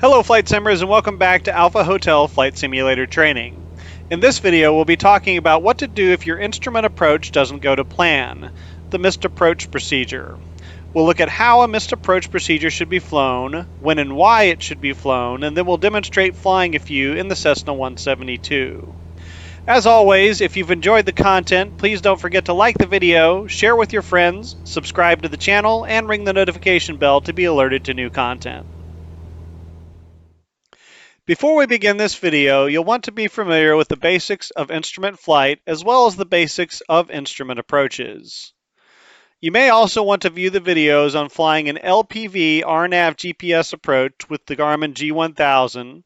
Hello Flight Simmers and welcome back to Alpha Hotel Flight Simulator Training. In this video we'll be talking about what to do if your instrument approach doesn't go to plan, the missed approach procedure. We'll look at how a missed approach procedure should be flown, when and why it should be flown, and then we'll demonstrate flying a few in the Cessna 172. As always, if you've enjoyed the content, please don't forget to like the video, share with your friends, subscribe to the channel, and ring the notification bell to be alerted to new content. Before we begin this video, you'll want to be familiar with the basics of instrument flight as well as the basics of instrument approaches. You may also want to view the videos on flying an LPV RNAV GPS approach with the Garmin G1000,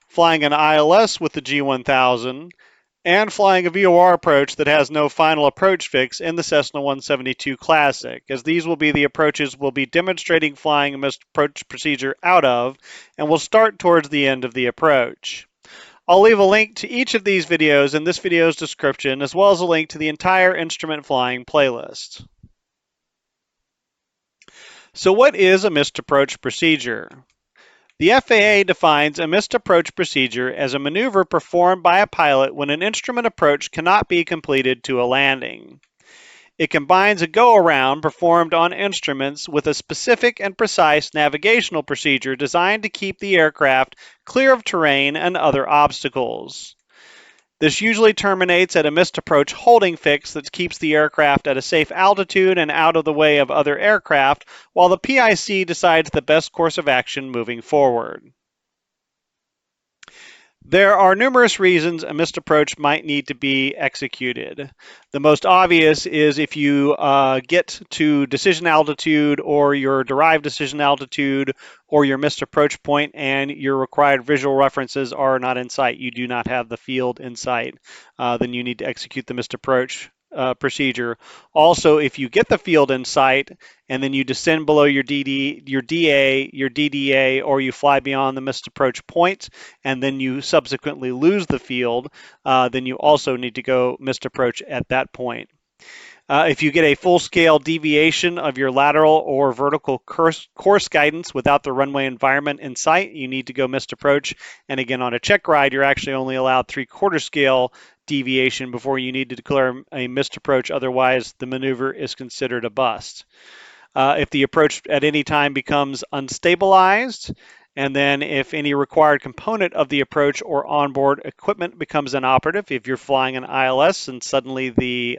flying an ILS with the G1000, and flying a VOR approach that has no final approach fix in the Cessna 172 Classic, as these will be the approaches we'll be demonstrating flying a missed approach procedure out of, and we'll start towards the end of the approach. I'll leave a link to each of these videos in this video's description, as well as a link to the entire instrument flying playlist. So what is a missed approach procedure? The FAA defines a missed approach procedure as a maneuver performed by a pilot when an instrument approach cannot be completed to a landing. It combines a go-around performed on instruments with a specific and precise navigational procedure designed to keep the aircraft clear of terrain and other obstacles. This usually terminates at a missed approach holding fix that keeps the aircraft at a safe altitude and out of the way of other aircraft while the PIC decides the best course of action moving forward. There are numerous reasons a missed approach might need to be executed. The most obvious is if you get to decision altitude or your derived decision altitude or your missed approach point and your required visual references are not in sight. You do not have the field in sight. Then you need to execute the missed approach procedure. Also, if you get the field in sight and then you descend below your DA, your DDA, or you fly beyond the missed approach point and then you subsequently lose the field, then you also need to go missed approach at that point. If you get a full-scale deviation of your lateral or vertical course guidance without the runway environment in sight, you need to go missed approach. And again, on a check ride, you're actually only allowed 3/4 scale deviation before you need to declare a missed approach. Otherwise, the maneuver is considered a bust. If the approach at any time becomes unstabilized, and then if any required component of the approach or onboard equipment becomes inoperative, if you're flying an ILS and suddenly the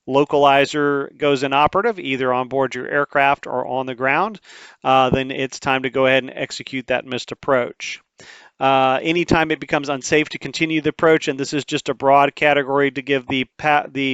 localizer goes inoperative, either on board your aircraft or on the ground, then it's time to go ahead and execute that missed approach. Anytime it becomes unsafe to continue the approach, and this is just a broad category to give the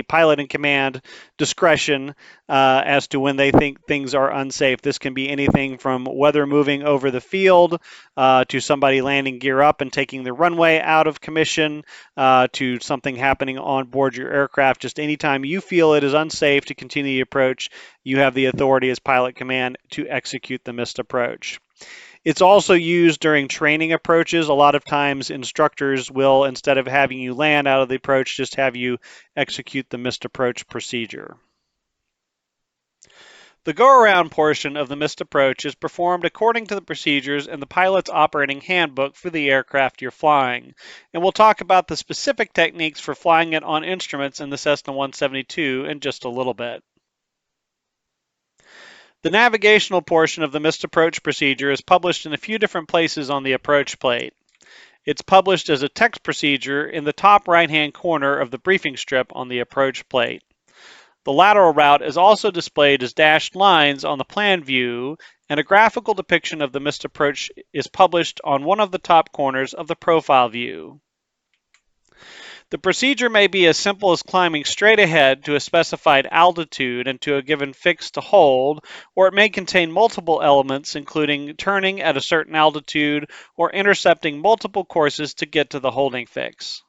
pilot in command discretion as to when they think things are unsafe. This can be anything from weather moving over the field to somebody landing gear up and taking the runway out of commission to something happening on board your aircraft. Just anytime you feel it is unsafe to continue the approach, you have the authority as pilot command to execute the missed approach. It's also used during training approaches. A lot of times instructors will, instead of having you land out of the approach, just have you execute the missed approach procedure. The go-around portion of the missed approach is performed according to the procedures in the pilot's operating handbook for the aircraft you're flying. And we'll talk about the specific techniques for flying it on instruments in the Cessna 172 in just a little bit. The navigational portion of the missed approach procedure is published in a few different places on the approach plate. It's published as a text procedure in the top right-hand corner of the briefing strip on the approach plate. The lateral route is also displayed as dashed lines on the plan view, and a graphical depiction of the missed approach is published on one of the top corners of the profile view. The procedure may be as simple as climbing straight ahead to a specified altitude and to a given fix to hold, or it may contain multiple elements, including turning at a certain altitude or intercepting multiple courses to get to the holding fix.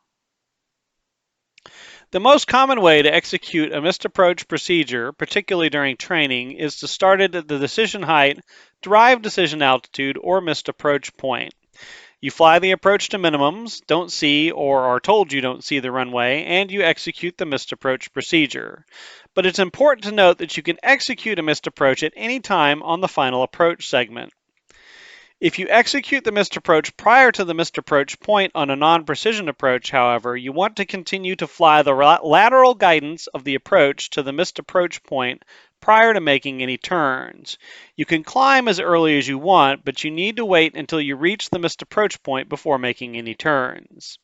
The most common way to execute a missed approach procedure, particularly during training, is to start it at the decision height, derived decision altitude, or missed approach point. You fly the approach to minimums, don't see or are told you don't see the runway, and you execute the missed approach procedure. But it's important to note that you can execute a missed approach at any time on the final approach segment. If you execute the missed approach prior to the missed approach point on a non-precision approach, however, you want to continue to fly the lateral guidance of the approach to the missed approach point prior to making any turns. You can climb as early as you want, but you need to wait until you reach the missed approach point before making any turns.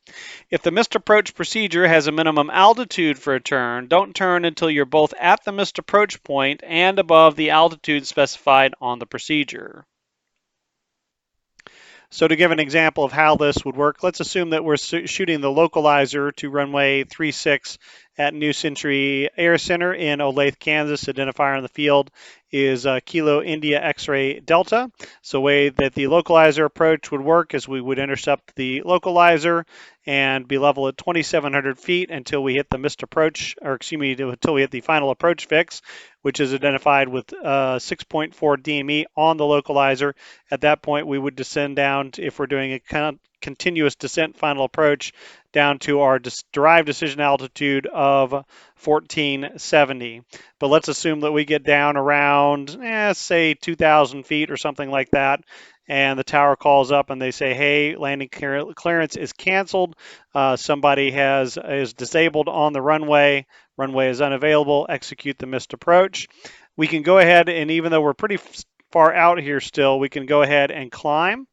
If the missed approach procedure has a minimum altitude for a turn, don't turn until you're both at the missed approach point and above the altitude specified on the procedure. So to give an example of how this would work, let's assume that we're shooting the localizer to runway 36 at New Century Air Center in Olathe, Kansas. Identifier on the field is Kilo India X-ray Delta. So the way that the localizer approach would work is we would intercept the localizer and be level at 2,700 feet until we hit the missed approach, or excuse me, until we hit the final approach fix, which is identified with 6.4 DME on the localizer. At that point, we would descend down to, if we're doing a continuous descent final approach, down to our derived decision altitude of 1470. But let's assume that we get down around, say 2,000 feet or something like that, and the tower calls up and they say, hey, landing clearance is canceled. Somebody is disabled on the runway. Runway is unavailable. Execute the missed approach. We can go ahead and, even though we're pretty far out here still, we can go ahead and climb,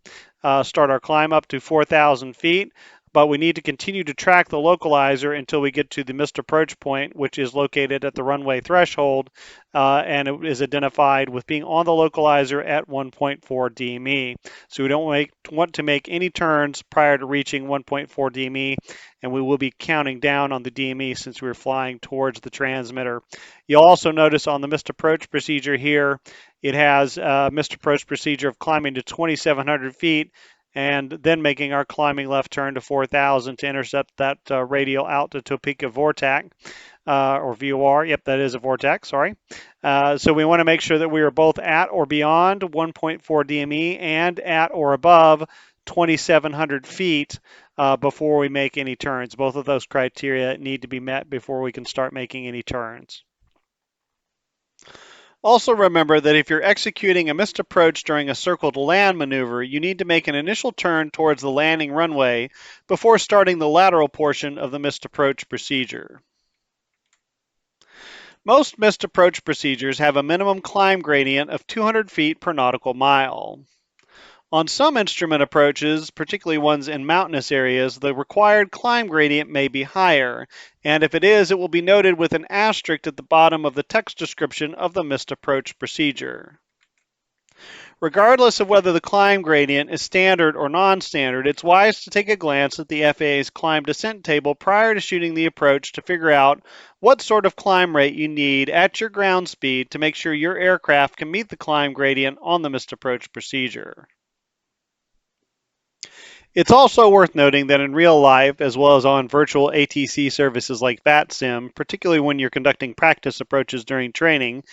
start our climb up to 4,000 feet. But we need to continue to track the localizer until we get to the missed approach point, which is located at the runway threshold, and it is identified with being on the localizer at 1.4 DME. So we don't want to make any turns prior to reaching 1.4 DME, and we will be counting down on the DME since we're flying towards the transmitter. You'll also notice on the missed approach procedure here, it has a missed approach procedure of climbing to 2,700 feet, and then making our climbing left turn to 4,000 to intercept that radial out to Topeka Vortex, or VOR. Yep, that is a vortex, sorry. So we want to make sure that we are both at or beyond 1.4 DME and at or above 2,700 feet before we make any turns. Both of those criteria need to be met before we can start making any turns. Also remember that if you're executing a missed approach during a circle to land maneuver, you need to make an initial turn towards the landing runway before starting the lateral portion of the missed approach procedure. Most missed approach procedures have a minimum climb gradient of 200 feet per nautical mile. On some instrument approaches, particularly ones in mountainous areas, the required climb gradient may be higher, and if it is, it will be noted with an asterisk at the bottom of the text description of the missed approach procedure. Regardless of whether the climb gradient is standard or non-standard, it's wise to take a glance at the FAA's climb descent table prior to shooting the approach to figure out what sort of climb rate you need at your ground speed to make sure your aircraft can meet the climb gradient on the missed approach procedure. It's also worth noting that in real life, as well as on virtual ATC services like VATSIM, particularly when you're conducting practice approaches during training,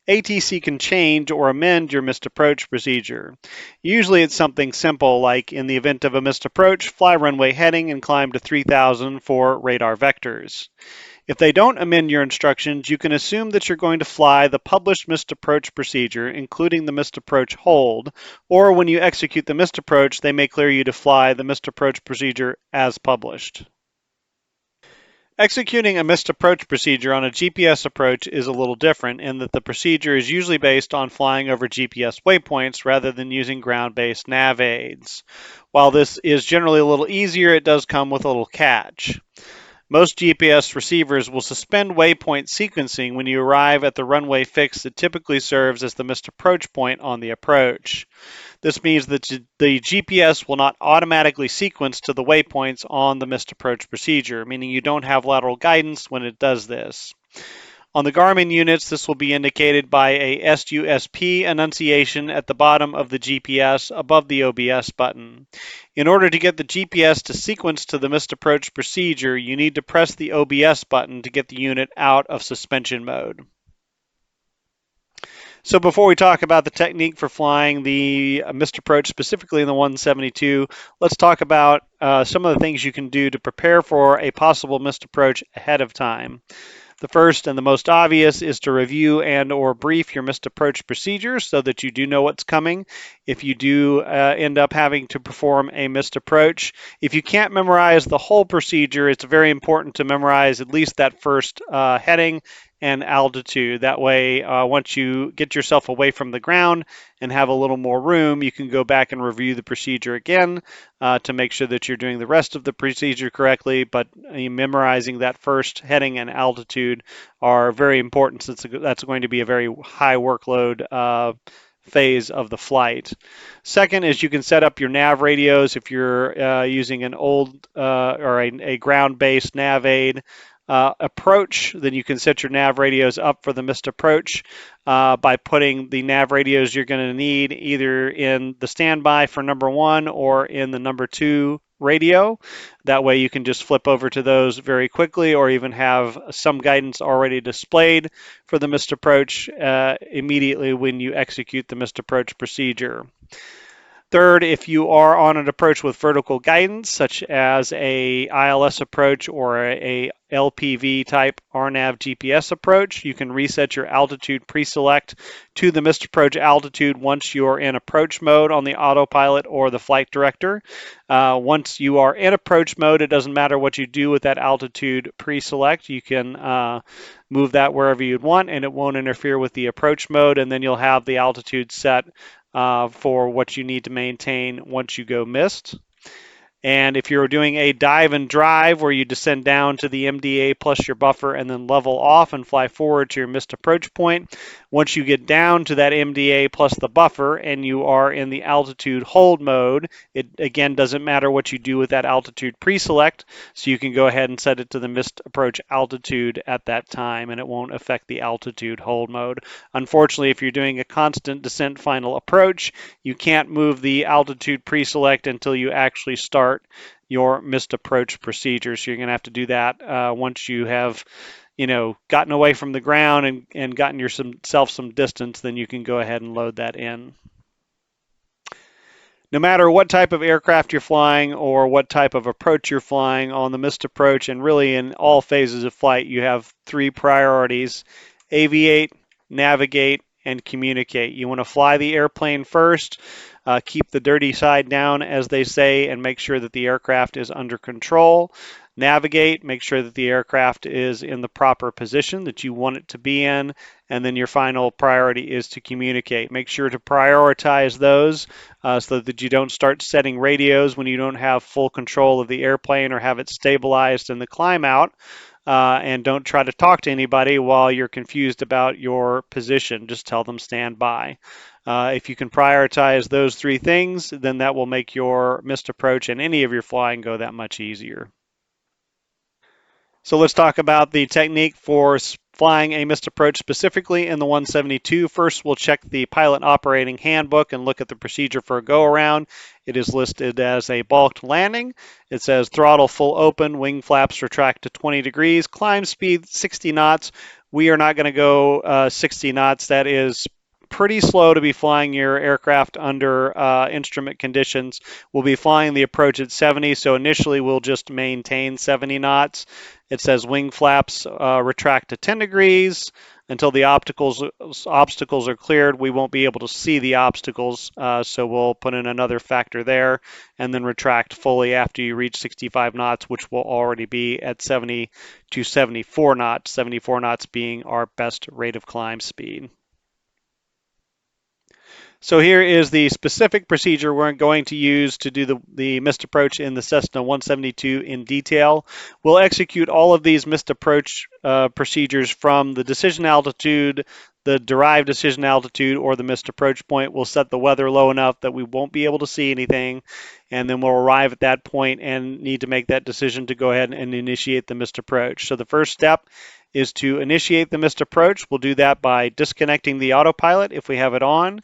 ATC can change or amend your missed approach procedure. Usually it's something simple like, in the event of a missed approach, fly runway heading and climb to 3,000 for radar vectors. If they don't amend your instructions, you can assume that you're going to fly the published missed approach procedure, including the missed approach hold, or when you execute the missed approach, they may clear you to fly the missed approach procedure as published. Executing a missed approach procedure on a GPS approach is a little different in that the procedure is usually based on flying over GPS waypoints rather than using ground-based nav aids. While this is generally a little easier, it does come with a little catch. Most GPS receivers will suspend waypoint sequencing when you arrive at the runway fix that typically serves as the missed approach point on the approach. This means that the GPS will not automatically sequence to the waypoints on the missed approach procedure, meaning you don't have lateral guidance when it does this. On the Garmin units, this will be indicated by a SUSP annunciation at the bottom of the GPS above the OBS button. In order to get the GPS to sequence to the missed approach procedure, you need to press the OBS button to get the unit out of suspension mode. So before we talk about the technique for flying the missed approach, specifically in the 172, let's talk about some of the things you can do to prepare for a possible missed approach ahead of time. The first and the most obvious is to review and or brief your missed approach procedures so that you do know what's coming. If you do end up having to perform a missed approach, if you can't memorize the whole procedure, it's very important to memorize at least that first heading and altitude. That way, once you get yourself away from the ground and have a little more room, you can go back and review the procedure again to make sure that you're doing the rest of the procedure correctly. But memorizing that first heading and altitude are very important since that's going to be a very high workload phase of the flight. Second is you can set up your nav radios if you're using an old or a ground-based nav aid approach, then you can set your nav radios up for the missed approach by putting the nav radios you're going to need either in the standby for number 1 or in the number 2 radio. That way you can just flip over to those very quickly or even have some guidance already displayed for the missed approach immediately when you execute the missed approach procedure. Third, if you are on an approach with vertical guidance, such as a ILS approach or a LPV type RNAV GPS approach, you can reset your altitude pre-select to the missed approach altitude once you're in approach mode on the autopilot or the flight director. Once you are in approach mode, it doesn't matter what you do with that altitude pre-select. You can move that wherever you'd want and it won't interfere with the approach mode, and then you'll have the altitude set for what you need to maintain once you go missed. And if you're doing a dive and drive where you descend down to the MDA plus your buffer and then level off and fly forward to your missed approach point, once you get down to that MDA plus the buffer and you are in the altitude hold mode, it again doesn't matter what you do with that altitude pre-select, so you can go ahead and set it to the missed approach altitude at that time and it won't affect the altitude hold mode. Unfortunately, if you're doing a constant descent final approach, you can't move the altitude pre-select until you actually start your missed approach procedure. So you're going to have to do that once you have, gotten away from the ground and gotten yourself some distance, then you can go ahead and load that in. No matter what type of aircraft you're flying or what type of approach you're flying on the missed approach, and really in all phases of flight, you have 3 priorities: aviate, navigate, and communicate. You want to fly the airplane first, keep the dirty side down, as they say, and make sure that the aircraft is under control. Navigate, make sure that the aircraft is in the proper position that you want it to be in, and then your final priority is to communicate. Make sure to prioritize those so that you don't start setting radios when you don't have full control of the airplane or have it stabilized in the climb out. And don't try to talk to anybody while you're confused about your position. Just tell them stand by. If you can prioritize those 3 things, then that will make your missed approach and any of your flying go that much easier. So let's talk about the technique for flying a missed approach specifically in the 172. First, we'll check the pilot operating handbook and look at the procedure for a go-around. It is listed as a balked landing. It says throttle full open, wing flaps retract to 20 degrees, climb speed 60 knots. We are not going to go 60 knots. That is pretty slow to be flying your aircraft under instrument conditions. We'll be flying the approach at 70, so initially we'll just maintain 70 knots. It says wing flaps retract to 10 degrees. Until the obstacles are cleared, we won't be able to see the obstacles, so we'll put in another factor there and then retract fully after you reach 65 knots, which will already be at 70 to 74 knots, 74 knots being our best rate of climb speed. So here is the specific procedure we're going to use to do the missed approach in the Cessna 172 in detail. We'll execute all of these missed approach procedures from the decision altitude, the derived decision altitude, or the missed approach point. We'll set the weather low enough that we won't be able to see anything, and then we'll arrive at that point and need to make that decision to go ahead and initiate the missed approach. So the first step is to initiate the missed approach. We'll do that by disconnecting the autopilot if we have it on.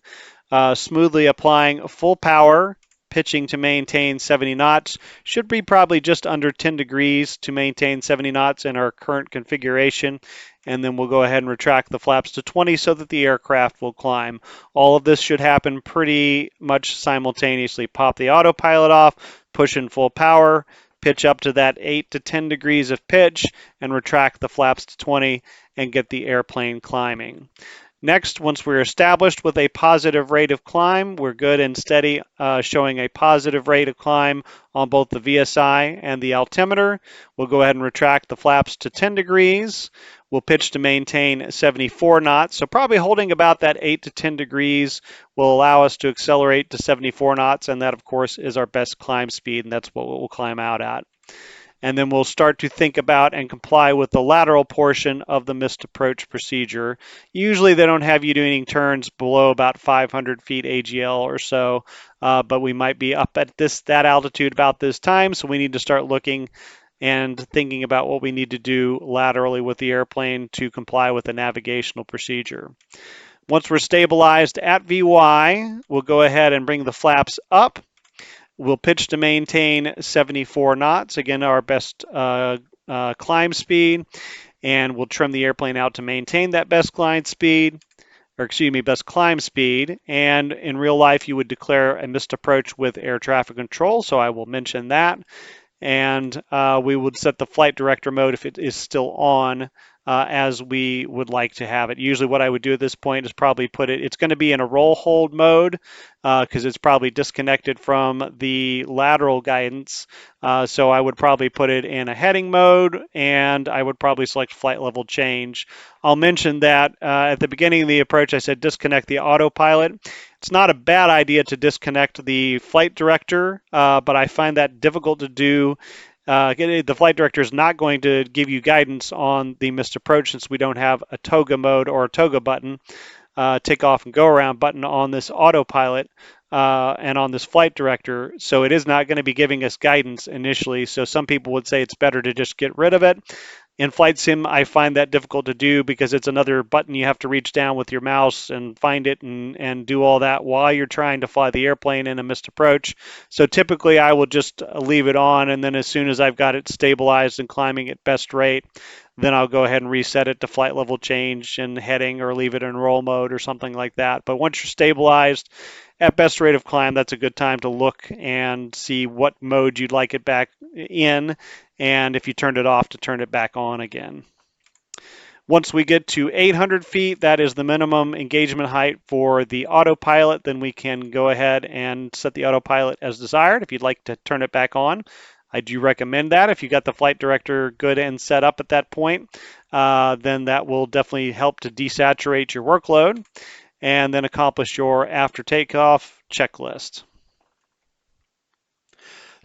Smoothly applying full power, pitching to maintain 70 knots. Should be probably just under 10 degrees to maintain 70 knots in our current configuration. And then we'll go ahead and retract the flaps to 20 so that the aircraft will climb. All of this should happen pretty much simultaneously. Pop the autopilot off, push in full power, pitch up to that 8 to 10 degrees of pitch, and retract the flaps to 20 and get the airplane climbing. Next, once we're established with a positive rate of climb, we're good and steady, showing a positive rate of climb on both the VSI and the altimeter. We'll go ahead and retract the flaps to 10 degrees. We'll pitch to maintain 74 knots. So probably holding about that 8 to 10 degrees will allow us to accelerate to 74 knots. And that, of course, is our best climb speed. And that's what we'll climb out at. And then we'll start to think about and comply with the lateral portion of the missed approach procedure. Usually they don't have you doing turns below about 500 feet AGL or so, but we might be up at that altitude about this time, so we need to start looking and thinking about what we need to do laterally with the airplane to comply with the navigational procedure. Once we're stabilized at VY, we'll go ahead and bring the flaps up. We'll pitch to maintain 74 knots, again, our best climb speed, and we'll trim the airplane out to maintain that best climb speed, best climb speed. And in real life, you would declare a missed approach with air traffic control, so I will mention that. And we would set the flight director mode if it is still on, as we would like to have it. Usually what I would do at this point is probably it's going to be in a roll hold mode because it's probably disconnected from the lateral guidance. So I would probably put it in a heading mode, and I would probably select flight level change. I'll mention that at the beginning of the approach, I said disconnect the autopilot. It's not a bad idea to disconnect the flight director, but I find that difficult to do. The flight director is not going to give you guidance on the missed approach since we don't have a toga mode or a toga button, take off and go around button on this autopilot and on this flight director. So it is not going to be giving us guidance initially. So some people would say it's better to just get rid of it. In Flight Sim, I find that difficult to do because it's another button you have to reach down with your mouse and find it and do all that while you're trying to fly the airplane in a missed approach. So typically I will just leave it on, and then as soon as I've got it stabilized and climbing at best rate, then I'll go ahead and reset it to flight level change and heading, or leave it in roll mode or something like that. But once you're stabilized at best rate of climb, that's a good time to look and see what mode you'd like it back in, and if you turned it off, to turn it back on again. Once we get to 800 feet, that is the minimum engagement height for the autopilot, then we can go ahead and set the autopilot as desired. If you'd like to turn it back on, I do recommend that. If you got the flight director good and set up at that point, then that will definitely help to desaturate your workload and then accomplish your after takeoff checklist.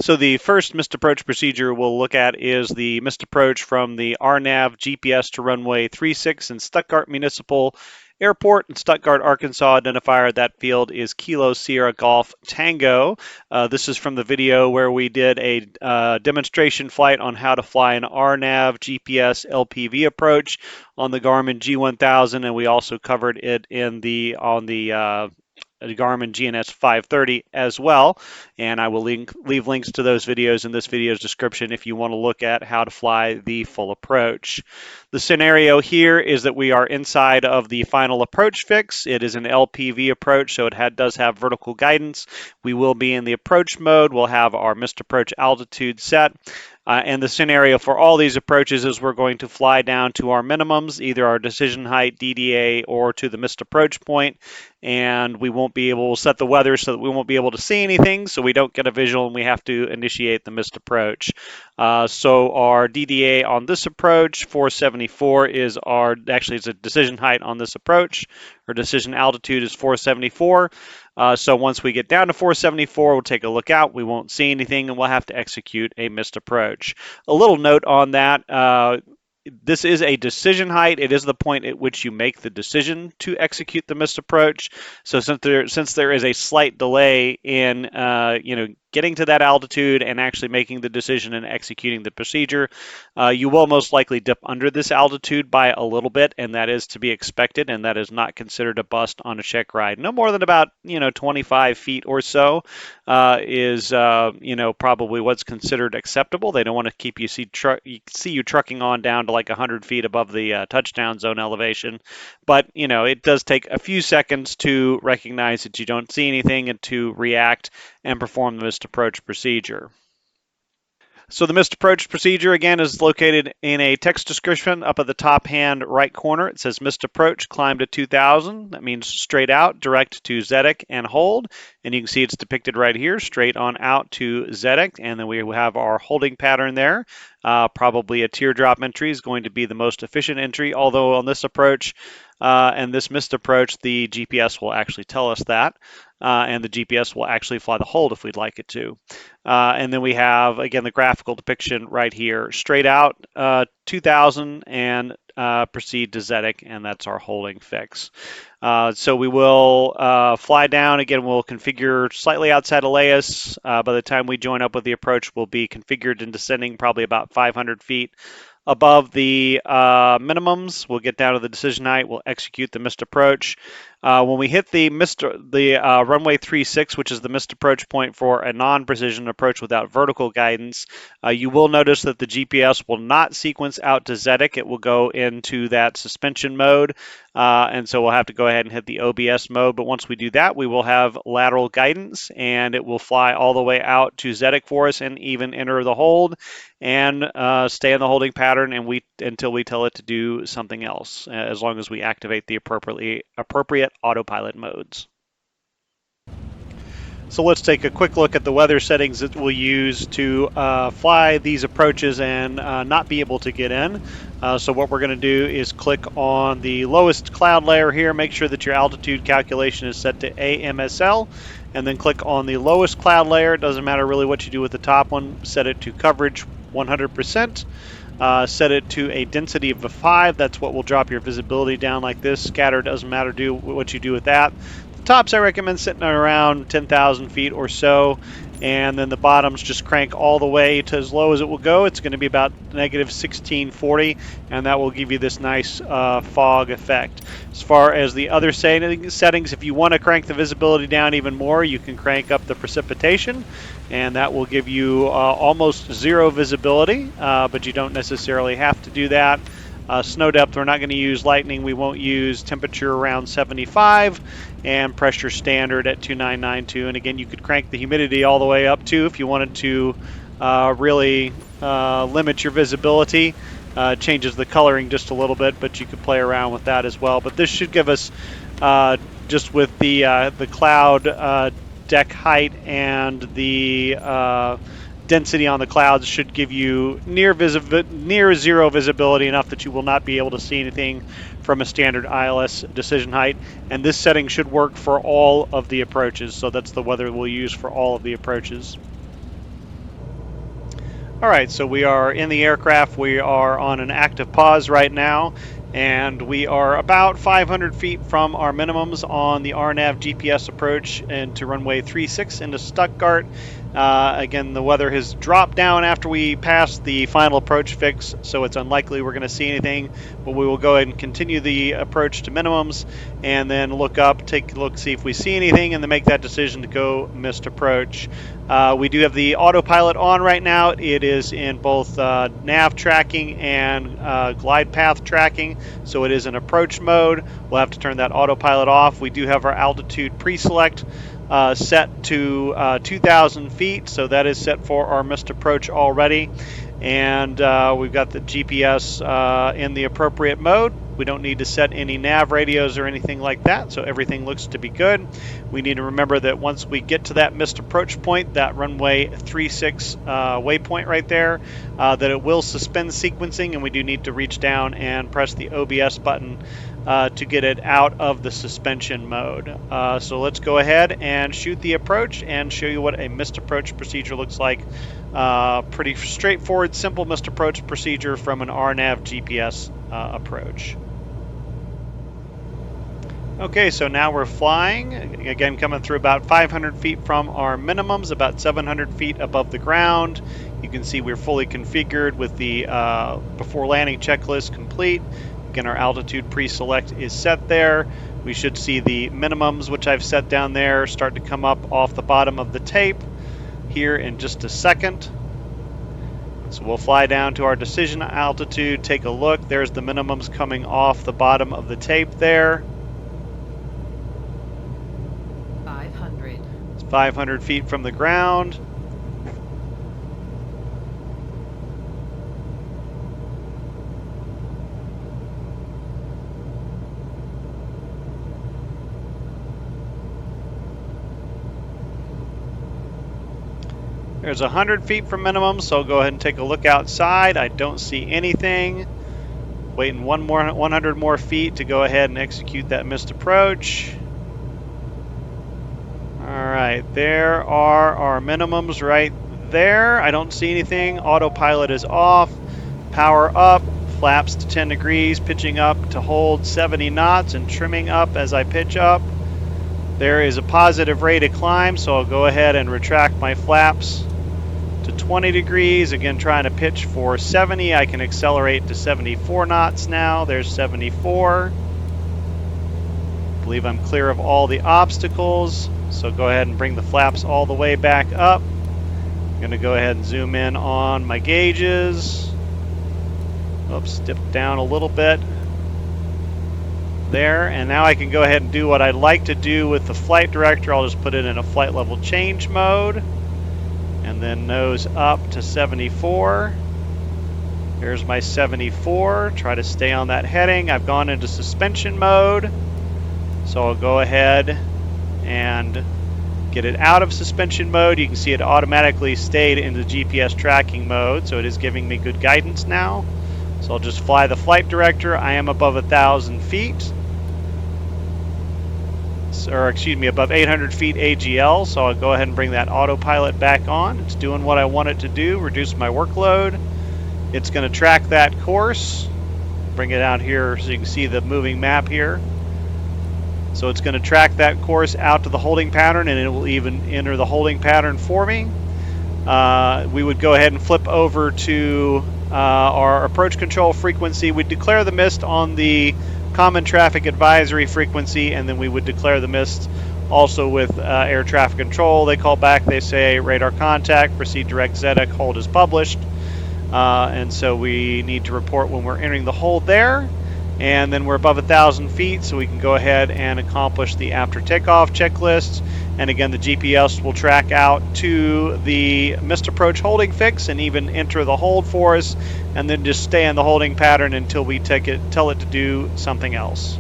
So the first missed approach procedure we'll look at is the missed approach from the RNAV GPS to runway 36 in Stuttgart Municipal Airport in Stuttgart, Arkansas. Identifier at that field is Kilo Sierra Golf Tango. This is from the video where we did a demonstration flight on how to fly an RNAV GPS LPV approach on the Garmin G1000, and we also covered it on the Garmin GNS 530 as well, and I will leave links to those videos in this video's description if you want to look at how to fly the full approach. The scenario here is that we are inside of the final approach fix. It is an LPV approach, so it does have vertical guidance. We will be in the approach mode. We'll have our missed approach altitude set. And the scenario for all these approaches is we're going to fly down to our minimums, either our decision height, DDA, or to the missed approach point, and we'll set the weather so that we won't be able to see anything, so we don't get a visual and we have to initiate the missed approach. So our DDA on this approach, 474, it's a decision height on this approach. Our decision altitude is 474. So once we get down to 474, we'll take a look out. We won't see anything, and we'll have to execute a missed approach. A little note on that. This is a decision height. It is the point at which you make the decision to execute the missed approach. So since there is a slight delay in getting to that altitude and actually making the decision and executing the procedure, you will most likely dip under this altitude by a little bit, and that is to be expected, and that is not considered a bust on a check ride. No more than about 25 feet or so is probably what's considered acceptable. They don't want to keep see you trucking on down to like 100 feet above the touchdown zone elevation, but it does take a few seconds to recognize that you don't see anything and to react and perform the missed approach procedure. So the missed approach procedure, again, is located in a text description up at the top hand right corner. It says missed approach, climb to 2000. That means straight out, direct to Zedek and hold. And you can see it's depicted right here, straight on out to Zedek. And then we have our holding pattern there. Probably a teardrop entry is going to be the most efficient entry, although on this approach and this missed approach, the GPS will actually tell us that. And the GPS will actually fly the hold if we'd like it to. And then we have, again, the graphical depiction right here, straight out 2000 and proceed to Zedek, and that's our holding fix. So we will fly down. Again, we'll configure slightly outside Elias. By the time we join up with the approach, we'll be configured and descending probably about 500 feet above the minimums. We'll get down to the decision height. We'll execute the missed approach. When we hit the runway 36, which is the missed approach point for a non-precision approach without vertical guidance, you will notice that the GPS will not sequence out to Zedek. It will go into that suspension mode, and so we'll have to go ahead and hit the OBS mode. But once we do that, we will have lateral guidance, and it will fly all the way out to Zedek for us and even enter the hold and stay in the holding pattern until we tell it to do something else, as long as we activate the appropriate autopilot modes. So let's take a quick look at the weather settings that we'll use to fly these approaches and not be able to get in. So what we're going to do is click on the lowest cloud layer here, make sure that your altitude calculation is set to AMSL, and then click on the lowest cloud layer. It doesn't matter really what you do with the top one. Set it to coverage 100%. Set it to a density of a 5. That's what will drop your visibility down like this. Scatter doesn't matter what you do with that. The tops I recommend sitting at around 10,000 feet or so, and then the bottoms just crank all the way to as low as it will go. It's going to be about negative 1640, and that will give you this nice fog effect. As far as the other settings, if you want to crank the visibility down even more, you can crank up the precipitation, and that will give you almost zero visibility, but you don't necessarily have to do that. Snow depth, we're not going to use lightning. We won't use temperature around 75 and pressure standard at 2992. And again, you could crank the humidity all the way up too if you wanted to really limit your visibility. Changes the coloring just a little bit, but you could play around with that as well. But this should give us, just with the cloud deck height and the density on the clouds, should give you near zero visibility, enough that you will not be able to see anything from a standard ILS decision height. And this setting should work for all of the approaches, so that's the weather we'll use for all of the approaches. All right, so we are in the aircraft. We are on an active pause right now, and we are about 500 feet from our minimums on the RNAV GPS approach into runway 36 into Stuttgart. Again, the weather has dropped down after we passed the final approach fix, so it's unlikely we're going to see anything, but we will go ahead and continue the approach to minimums and then look up, take a look, see if we see anything, and then make that decision to go missed approach. We do have the autopilot on right now. It is in both nav tracking and glide path tracking, so it is in approach mode. We'll have to turn that autopilot off. We do have our altitude pre-select set to 2,000 feet, so that is set for our missed approach already. And we've got the GPS in the appropriate mode. We don't need to set any nav radios or anything like that, so everything looks to be good. We need to remember that once we get to that missed approach point, that runway 36 waypoint right there, that it will suspend sequencing, and we do need to reach down and press the OBS button to get it out of the suspension mode. So let's go ahead and shoot the approach and show you what a missed approach procedure looks like. Pretty straightforward, simple missed approach procedure from an RNAV GPS approach. Okay, so now we're flying, again coming through about 500 feet from our minimums, about 700 feet above the ground. You can see we're fully configured with the before landing checklist complete. Again, our altitude pre-select is set there. We should see the minimums, which I've set down there, start to come up off the bottom of the tape here in just a second. So we'll fly down to our decision altitude, take a look. There's the minimums coming off the bottom of the tape there. 500. It's 500 feet from the ground. There's 100 feet from minimum, so I'll go ahead and take a look outside. I don't see anything. Waiting 100 more feet to go ahead and execute that missed approach. All right, there are our minimums right there. I don't see anything. Autopilot is off. Power up, flaps to 10 degrees, pitching up to hold 70 knots and trimming up as I pitch up. There is a positive rate of climb, so I'll go ahead and retract my flaps to 20 degrees. Again, trying to pitch for 70. I can accelerate to 74 knots now. There's 74. I believe I'm clear of all the obstacles, so go ahead and bring the flaps all the way back up. I'm going to go ahead and zoom in on my gauges. Oops, dip down a little bit. There, and now I can go ahead and do what I'd like to do with the flight director. I'll just put it in a flight level change mode, and then nose up to 74. Here's my 74. Try to stay on that heading. I've gone into suspension mode, so I'll go ahead and get it out of suspension mode. You can see it automatically stayed in the GPS tracking mode, so it is giving me good guidance now. So I'll just fly the flight director. I am above 1,000 feet, or excuse me, above 800 feet AGL. So I'll go ahead and bring that autopilot back on. It's doing what I want it to do, reduce my workload. It's going to track that course. Bring it out here so you can see the moving map here. So it's going to track that course out to the holding pattern, and it will even enter the holding pattern for me. We would go ahead and flip over to our approach control frequency. We'd declare the mist on the common traffic advisory frequency, and then we would declare the mist also with air traffic control. They call back, they say radar contact, proceed direct ZEDEC, hold is published. And so we need to report when we're entering the hold there. And then we're above 1,000 feet, so we can go ahead and accomplish the after takeoff checklist. And again, the GPS will track out to the missed approach holding fix and even enter the hold for us, and then just stay in the holding pattern until we tell it to do something else.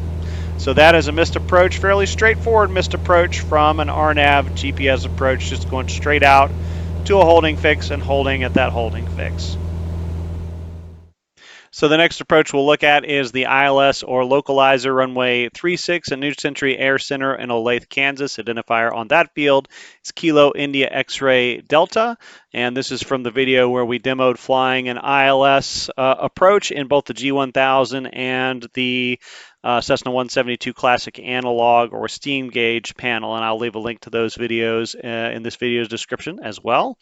So that is a missed approach, fairly straightforward missed approach from an RNAV GPS approach, just going straight out to a holding fix and holding at that holding fix. So the next approach we'll look at is the ILS or localizer runway 36 at New Century Air Center in Olathe, Kansas. Identifier on that field is Kilo India X-Ray Delta. And this is from the video where we demoed flying an ILS approach in both the G1000 and the Cessna 172 Classic Analog or Steam Gauge panel. And I'll leave a link to those videos in this video's description as well.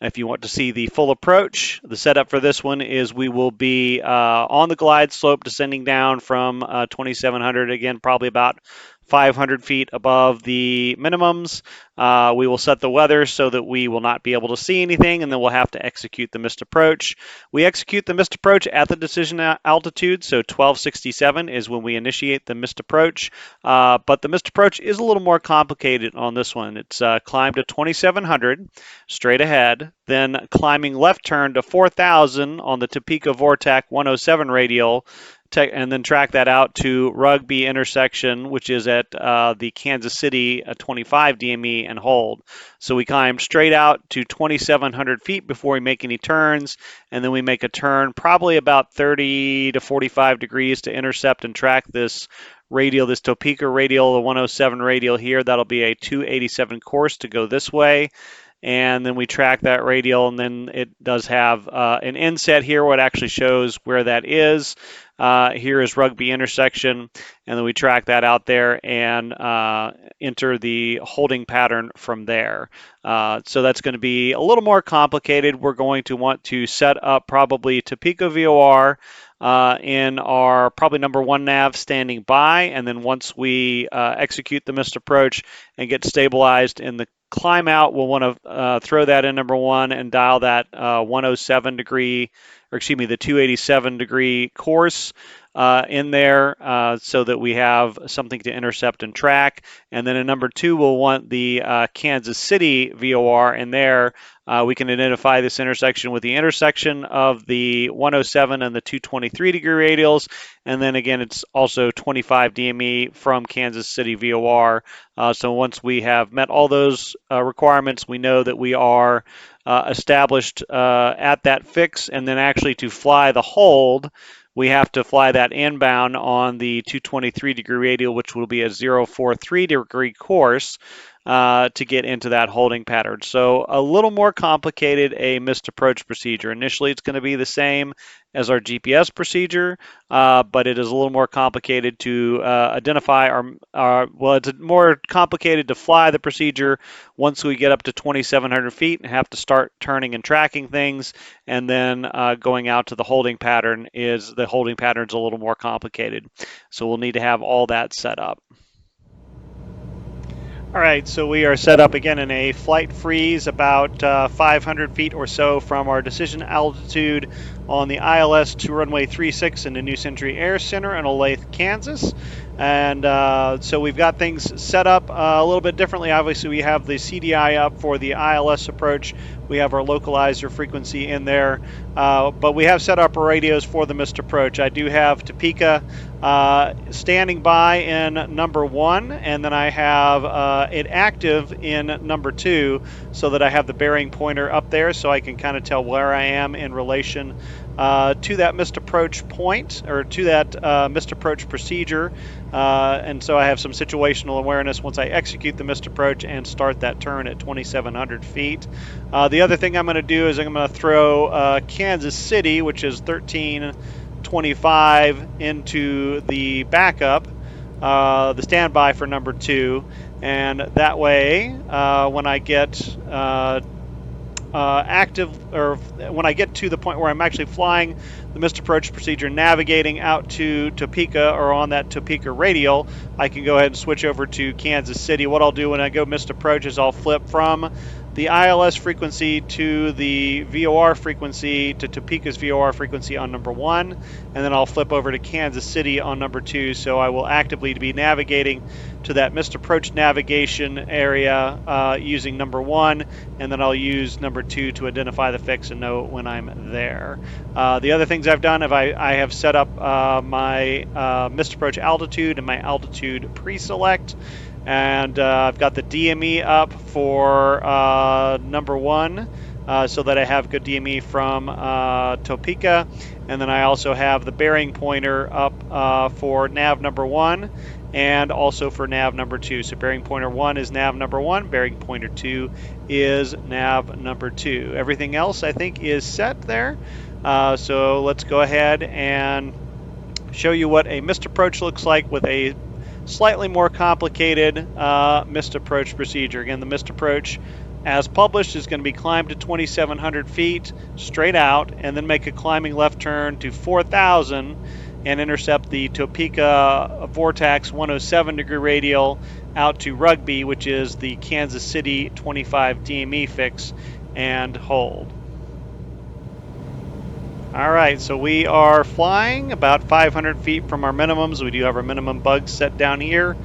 If you want to see the full approach, the setup for this one is we will be on the glide slope descending down from 2,700, again, probably about 500 feet above the minimums. We will set the weather so that we will not be able to see anything, and then we'll have to execute the missed approach. We execute the missed approach at the decision altitude, so 1267 is when we initiate the missed approach. But the missed approach is a little more complicated on this one. It's climbed to 2,700 straight ahead, then climbing left turn to 4,000 on the Topeka Vortac 107 radial, and then track that out to Rugby intersection, which is at the Kansas City 25 DME and hold. So we climb straight out to 2,700 feet before we make any turns, and then we make a turn probably about 30 to 45 degrees to intercept and track this radial, this Topeka radial, the 107 radial here. That'll be a 287 course to go this way. And then we track that radial, and then it does have an inset here where it actually shows where that is. Here is Rugby intersection, and then we track that out there and enter the holding pattern from there. So that's going to be a little more complicated. We're going to want to set up probably Topeka VOR in our probably number one nav standing by, and then once we execute the missed approach and get stabilized in the climb out, we'll want to throw that in number one and dial that 107 degree, or excuse me, the 287 degree course in there so that we have something to intercept and track. And then in number two, we'll want the Kansas City VOR in there. We can identify this intersection with the intersection of the 107 and the 223 degree radials. And then again, it's also 25 DME from Kansas City VOR. So once we have met all those requirements, we know that we are established at that fix, and then actually to fly the hold, we have to fly that inbound on the 223-degree radial, which will be a 043-degree course to get into that holding pattern. So a little more complicated, a missed approach procedure. Initially, it's going to be the same as our GPS procedure, but it is a little more complicated to identify well, it's more complicated to fly the procedure once we get up to 2,700 feet and have to start turning and tracking things, and then going out to the holding pattern is a little more complicated. So we'll need to have all that set up. All right, so we are set up again in a flight freeze about 500 feet or so from our decision altitude on the ILS to runway 36 in the New Century Air Center in Olathe, Kansas. And so we've got things set up a little bit differently. Obviously, we have the CDI up for the ILS approach. We have our localizer frequency in there, but we have set up our radios for the missed approach. I do have Topeka standing by in number 1, and then I have it active in number 2, so that I have the bearing pointer up there so I can kind of tell where I am in relation to that missed approach point, or to that missed approach procedure. And so I have some situational awareness once I execute the missed approach and start that turn at 2,700 feet. The other thing I'm going to do is I'm going to throw Kansas City, which is 1325, into the backup, the standby for number 2, and that way when I get active, or when I get to the point where I'm actually flying the missed approach procedure, navigating out to Topeka, or on that Topeka radial, I can go ahead and switch over to Kansas City. What I'll do when I go missed approach is I'll flip from the ILS frequency to the VOR frequency, to Topeka's VOR frequency on number 1, and then I'll flip over to Kansas City on number 2. So I will actively be navigating to that missed approach navigation area using number 1, and then I'll use number 2 to identify the fix and know when I'm there. The other things I've done, I have set up my missed approach altitude and my altitude pre-select. And I've got the DME up for number 1, so that I have good DME from Topeka. And then I also have the bearing pointer up for nav number 1, and also for nav number 2. So bearing pointer 1 is nav number 1, bearing pointer 2 is nav number 2. Everything else I think is set there. So let's go ahead and show you what a missed approach looks like with a slightly more complicated missed approach procedure. Again, the missed approach as published is going to be climb to 2,700 feet straight out, and then make a climbing left turn to 4,000 and intercept the Topeka Vortex 107-degree radial out to Rugby, which is the Kansas City 25 DME fix, and hold. All right, so we are flying about 500 feet from our minimums. We do have our minimum bugs set down here.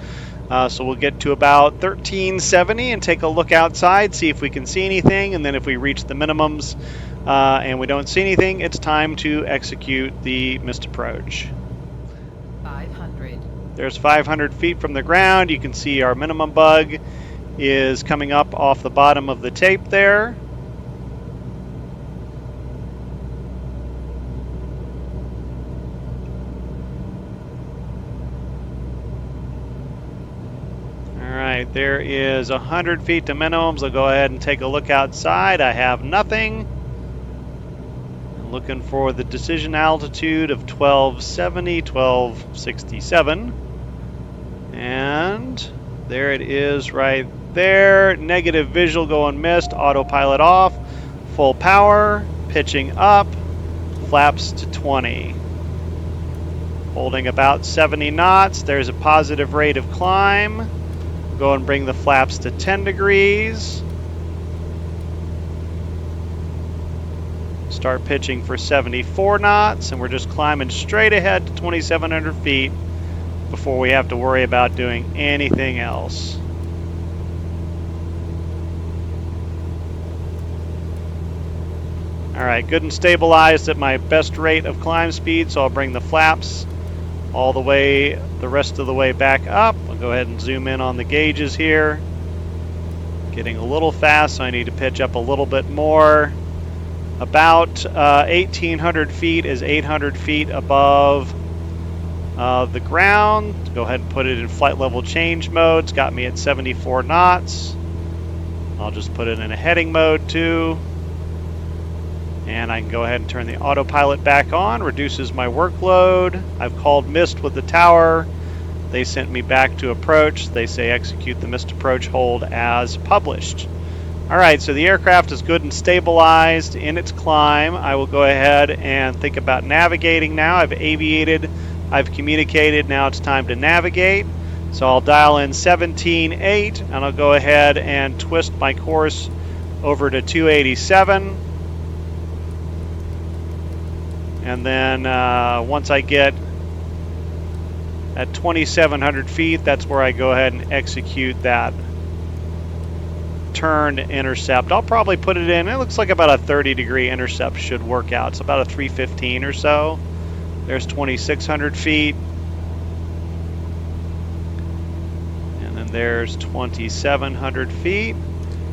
So we'll get to about 1370 and take a look outside, see if we can see anything. And then if we reach the minimums and we don't see anything, it's time to execute the missed approach. 500. There's 500 feet from the ground. You can see our minimum bug is coming up off the bottom of the tape there. Alright, there is 100 feet to minimums. I'll go ahead and take a look outside. I have nothing. I'm looking for the decision altitude of 1270, 1267. And there it is right there. Negative visual going missed, autopilot off, full power, pitching up, flaps to 20. Holding about 70 knots. There's a positive rate of climb. Go and bring the flaps to 10 degrees. Start pitching for 74 knots, and we're just climbing straight ahead to 2,700 feet before we have to worry about doing anything else. All right, good and stabilized at my best rate of climb speed, so I'll bring the flaps all the way, the rest of the way back up. I'll go ahead and zoom in on the gauges here. Getting a little fast, so I need to pitch up a little bit more. About 1,800 feet is 800 feet above the ground. Go ahead and put it in flight level change mode. It's got me at 74 knots. I'll just put it in a heading mode too. And I can go ahead and turn the autopilot back on, reduces my workload. I've called missed with the tower. They sent me back to approach. They say execute the missed approach hold as published. All right, so the aircraft is good and stabilized in its climb. I will go ahead and think about navigating now. I've aviated, I've communicated, now it's time to navigate. So I'll dial in 17.8 and I'll go ahead and twist my course over to 287. And then once I get at 2,700 feet, that's where I go ahead and execute that turn intercept. I'll probably put it in, it looks like about a 30-degree intercept should work out. It's about a 315 or so. There's 2,600 feet. And then there's 2,700 feet.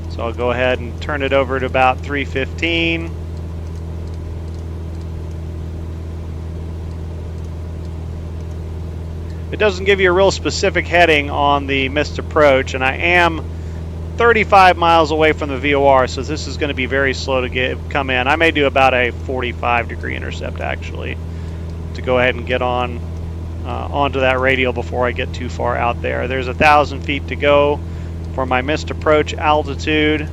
So I'll go ahead and turn it over to about 315. It doesn't give you a real specific heading on the missed approach, and I am 35 miles away from the VOR, so this is going to be very slow to come in. I may do about a 45-degree intercept actually to go ahead and get on onto that radial before I get too far out there. There's 1,000 feet to go for my missed approach altitude.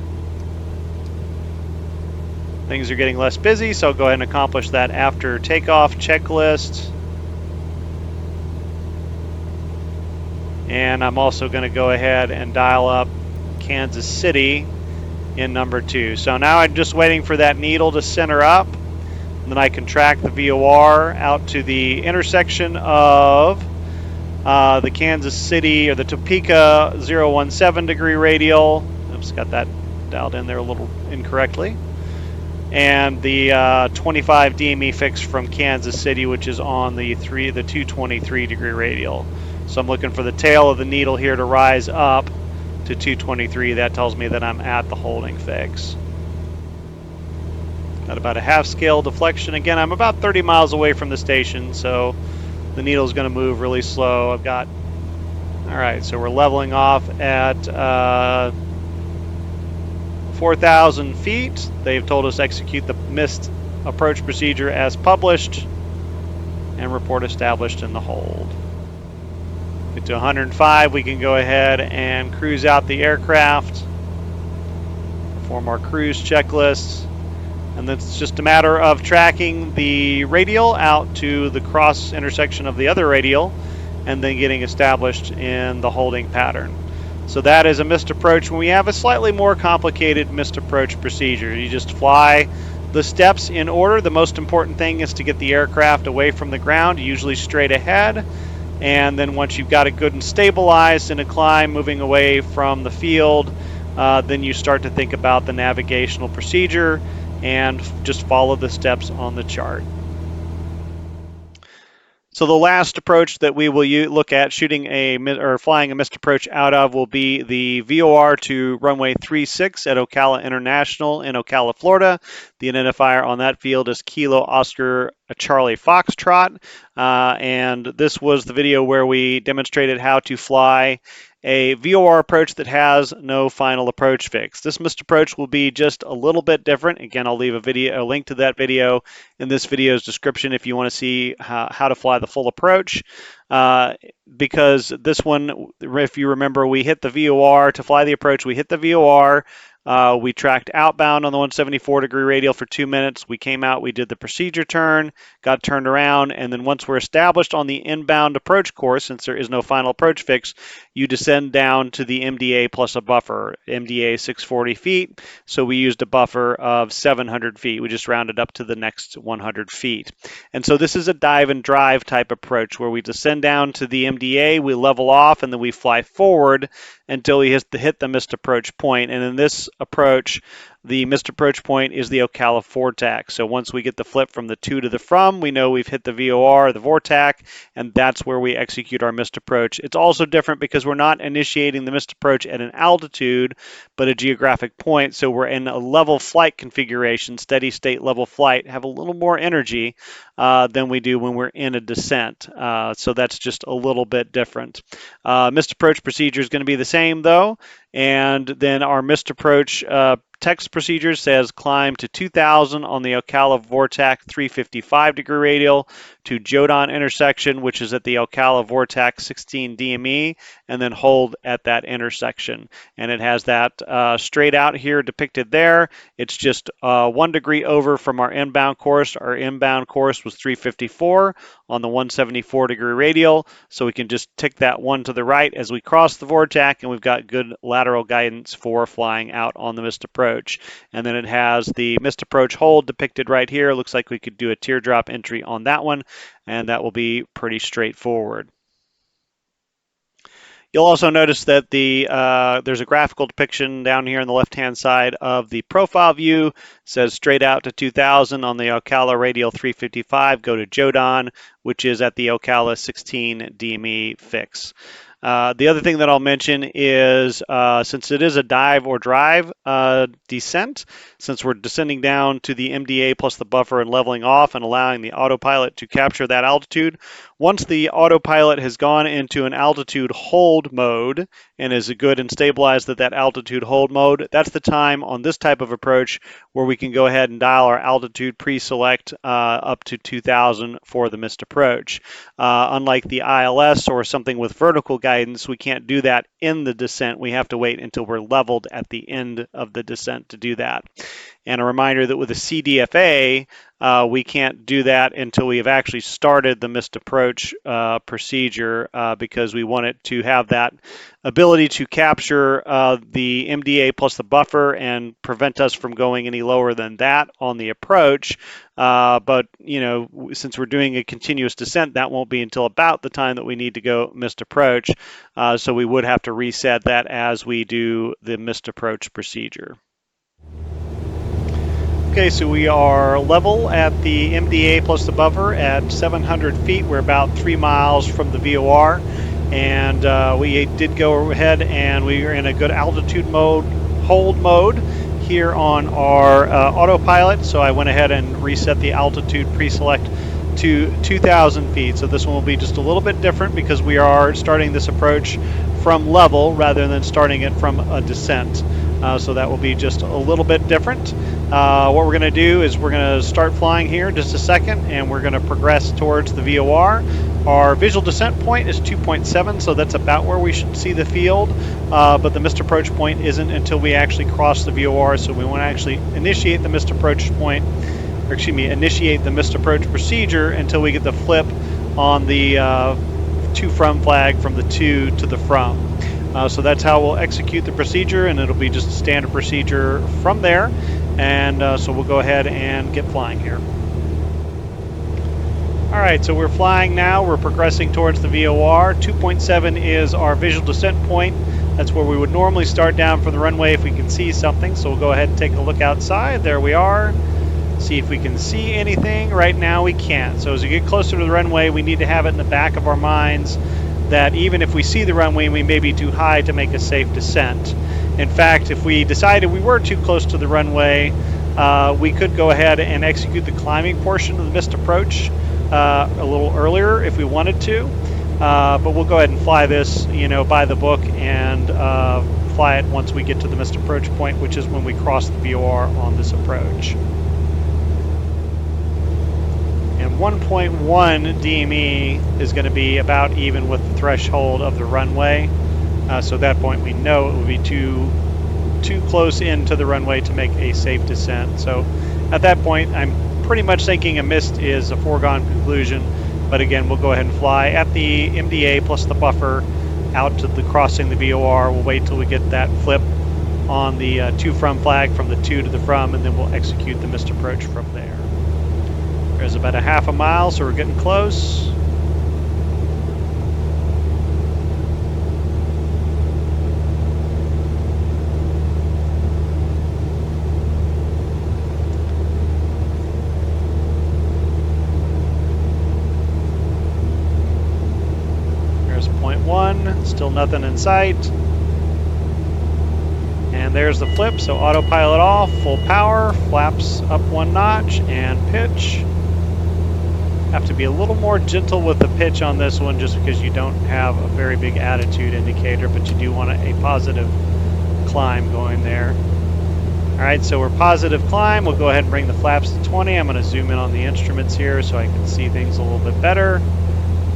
Things are getting less busy, so I'll go ahead and accomplish that after takeoff checklist. And I'm also going to go ahead and dial up Kansas City in number 2. So now I'm just waiting for that needle to center up. And then I can track the VOR out to the intersection of the Kansas City or the Topeka 017 degree radial. Oops, got that dialed in there a little incorrectly. And the 25 DME fix from Kansas City, which is on the 223 degree radial. So I'm looking for the tail of the needle here to rise up to 223. That tells me that I'm at the holding fix. Got about a half scale deflection. Again, I'm about 30 miles away from the station, so the needle is going to move really slow. I've got, all right, so we're leveling off at 4,000 feet. They've told us execute the missed approach procedure as published and report established in the hold. Get to 105, we can go ahead and cruise out the aircraft, perform our cruise checklists, and then it's just a matter of tracking the radial out to the cross intersection of the other radial and then getting established in the holding pattern. So that is a missed approach when we have a slightly more complicated missed approach procedure. You just fly the steps in order. The most important thing is to get the aircraft away from the ground, usually straight ahead. And then once you've got it good and stabilized in a climb, moving away from the field, then you start to think about the navigational procedure and just follow the steps on the chart. So the last approach that we will look at flying a missed approach out of will be the VOR to runway 36 at Ocala International in Ocala, Florida. The identifier on that field is Kilo Oscar Charlie Foxtrot. And this was the video where we demonstrated how to fly a VOR approach that has no final approach fix. This missed approach will be just a little bit different. Again, I'll leave a link to that video in this video's description if you want to see how to fly the full approach. Because this one, if you remember, we hit the VOR to fly the approach. We hit the VOR. We tracked outbound on the 174 degree radial for 2 minutes. We came out, we did the procedure turn, got turned around, and then once we're established on the inbound approach course, since there is no final approach fix, you descend down to the MDA plus a buffer, MDA 640 feet. So we used a buffer of 700 feet. We just rounded up to the next 100 feet. And so this is a dive and drive type approach where we descend down to the MDA, we level off, and then we fly forward until we hit the missed approach point. And in this approach, the missed approach point is the Ocala VORTAC. So once we get the flip from the to to the from, we know we've hit the VOR, the VORTAC, and that's where we execute our missed approach. It's also different because we're not initiating the missed approach at an altitude, but a geographic point. So we're in a level flight configuration, steady state level flight, have a little more energy than we do when we're in a descent. So that's just a little bit different. Missed approach procedure is going to be the same though. And then our missed approach text procedure says climb to 2000 on the Ocala VORTAC 355 degree radial to Jodan intersection, which is at the Ocala VORTAC 16 DME, and then hold at that intersection. And it has that straight out here depicted there. It's just 1 degree over from our inbound course. Our inbound course was 354 on the 174 degree radial, so we can just tick that one to the right as we cross the VORTAC, and we've got good lateral guidance for flying out on the missed approach. And then it has the missed approach hold depicted right here. Looks like we could do a teardrop entry on that one, and that will be pretty straightforward. You'll also notice that there's a graphical depiction down here on the left-hand side of the profile view. It says straight out to 2000 on the Ocala radial 355, go to Jodan, which is at the Ocala 16 DME fix. The other thing that I'll mention is since it is a dive or drive descent, since we're descending down to the MDA plus the buffer and leveling off and allowing the autopilot to capture that altitude, once the autopilot has gone into an altitude hold mode and is good and stabilized at that altitude hold mode, that's the time on this type of approach where we can go ahead and dial our altitude pre-select up to 2000 for the missed approach. Unlike the ILS or something with vertical guidance, we can't do that in the descent. We have to wait until we're leveled at the end of the descent to do that. And a reminder that with a CDFA, we can't do that until we have actually started the missed approach procedure because we want it to have that ability to capture the MDA plus the buffer and prevent us from going any lower than that on the approach. But, you know, since we're doing a continuous descent, that won't be until about the time that we need to go missed approach. So we would have to reset that as we do the missed approach procedure. Okay, so we are level at the MDA plus the buffer at 700 feet. We're about 3 miles from the VOR, and we did go ahead and we are in a good altitude mode, hold mode here on our autopilot. So I went ahead and reset the altitude pre-select to 2,000 feet. So this one will be just a little bit different because we are starting this approach from level rather than starting it from a descent. So that will be just a little bit different. What we're going to do is we're going to start flying here in just a second, and we're going to progress towards the VOR. Our visual descent point is 2.7, so that's about where we should see the field, but the missed approach point isn't until we actually cross the VOR, so we want to actually initiate the missed approach point, or excuse me, initiate the missed approach procedure until we get the flip on the to from flag from the to the from. So that's how we'll execute the procedure, and it'll be just a standard procedure from there. And so we'll go ahead and get flying here. All right, so we're flying now. We're progressing towards the VOR. 2.7 is our visual descent point. That's where we would normally start down from the runway if we can see something. So we'll go ahead and take a look outside. There we are. See if we can see anything. Right now we can't. So as we get closer to the runway, we need to have it in the back of our minds that even if we see the runway, we may be too high to make a safe descent. In fact, if we decided we were too close to the runway, we could go ahead and execute the climbing portion of the missed approach a little earlier if we wanted to. But we'll go ahead and fly this, by the book and fly it once we get to the missed approach point, which is when we cross the VOR on this approach. And 1.1 DME is going to be about even with the threshold of the runway. So at that point we know it would be too close into the runway to make a safe descent. So at that point I'm pretty much thinking a missed is a foregone conclusion. But again, we'll go ahead and fly at the MDA plus the buffer out to the crossing the VOR. We'll wait till we get that flip on the to from flag from the to the from, and then we'll execute the missed approach from there. There's about a half a mile, so we're getting close. 1, still nothing in sight. And there's the flip, so autopilot off, full power, flaps up 1 notch, and pitch. Have to be a little more gentle with the pitch on this one just because you don't have a very big attitude indicator, but you do want a positive climb going there. All right, so we're positive climb. We'll go ahead and bring the flaps to 20. I'm going to zoom in on the instruments here so I can see things a little bit better.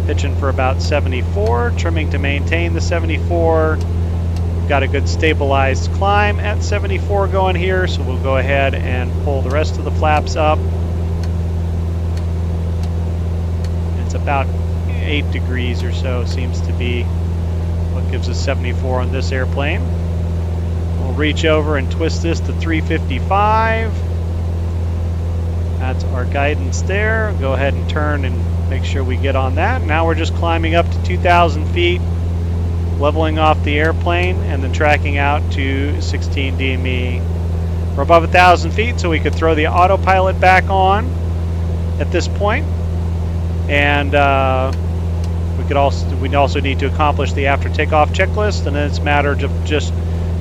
Pitching for about 74, trimming to maintain the 74. We've got a good stabilized climb at 74 going here, so we'll go ahead and pull the rest of the flaps up. It's about 8 degrees or so seems to be what gives us 74 on this airplane. We'll reach over and twist this to 355. That's our guidance there. Go ahead and turn and make sure we get on that. Now we're just climbing up to 2,000 feet, leveling off the airplane, and then tracking out to 16 DME. We're above 1,000 feet, so we could throw the autopilot back on at this point. And we also need to accomplish the after takeoff checklist, and then it's a matter of just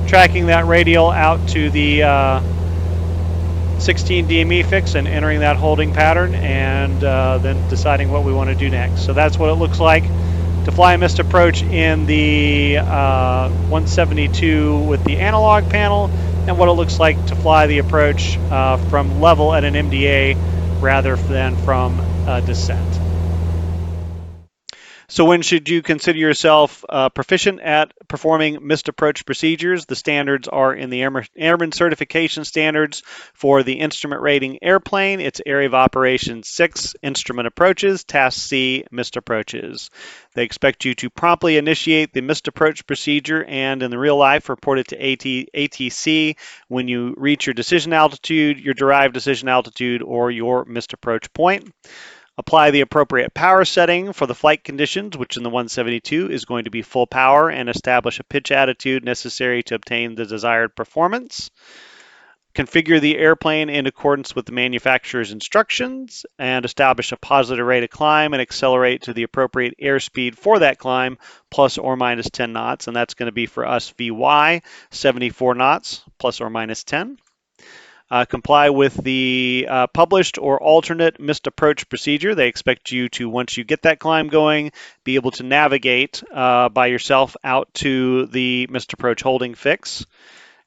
tracking that radial out to the 16 DME fix and entering that holding pattern, and then deciding what we want to do next. So that's what it looks like to fly a missed approach in the 172 with the analog panel, and what it looks like to fly the approach from level at an MDA rather than from descent. So when should you consider yourself proficient at performing missed approach procedures? The standards are in the Airman Certification Standards for the Instrument Rating Airplane. It's Area of Operation 6, Instrument Approaches, Task C, Missed Approaches. They expect you to promptly initiate the missed approach procedure and in the real life report it to ATC when you reach your decision altitude, your derived decision altitude, or your missed approach point. Apply the appropriate power setting for the flight conditions, which in the 172 is going to be full power, and establish a pitch attitude necessary to obtain the desired performance. Configure the airplane in accordance with the manufacturer's instructions and establish a positive rate of climb and accelerate to the appropriate airspeed for that climb, plus or minus 10 knots, and that's going to be for us VY, 74 knots, plus or minus 10. Comply with the published or alternate missed approach procedure. They expect you to, once you get that climb going, be able to navigate by yourself out to the missed approach holding fix,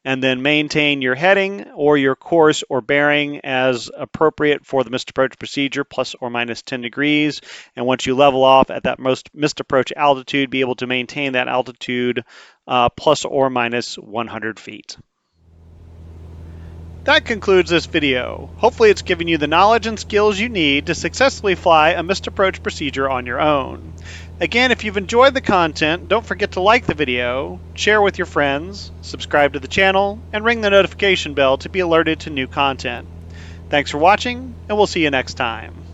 and then maintain your heading or your course or bearing as appropriate for the missed approach procedure, plus or minus 10 degrees. And once you level off at that most missed approach altitude, be able to maintain that altitude plus or minus 100 feet. That concludes this video. Hopefully it's given you the knowledge and skills you need to successfully fly a missed approach procedure on your own. Again, if you've enjoyed the content, don't forget to like the video, share with your friends, subscribe to the channel, and ring the notification bell to be alerted to new content. Thanks for watching, and we'll see you next time.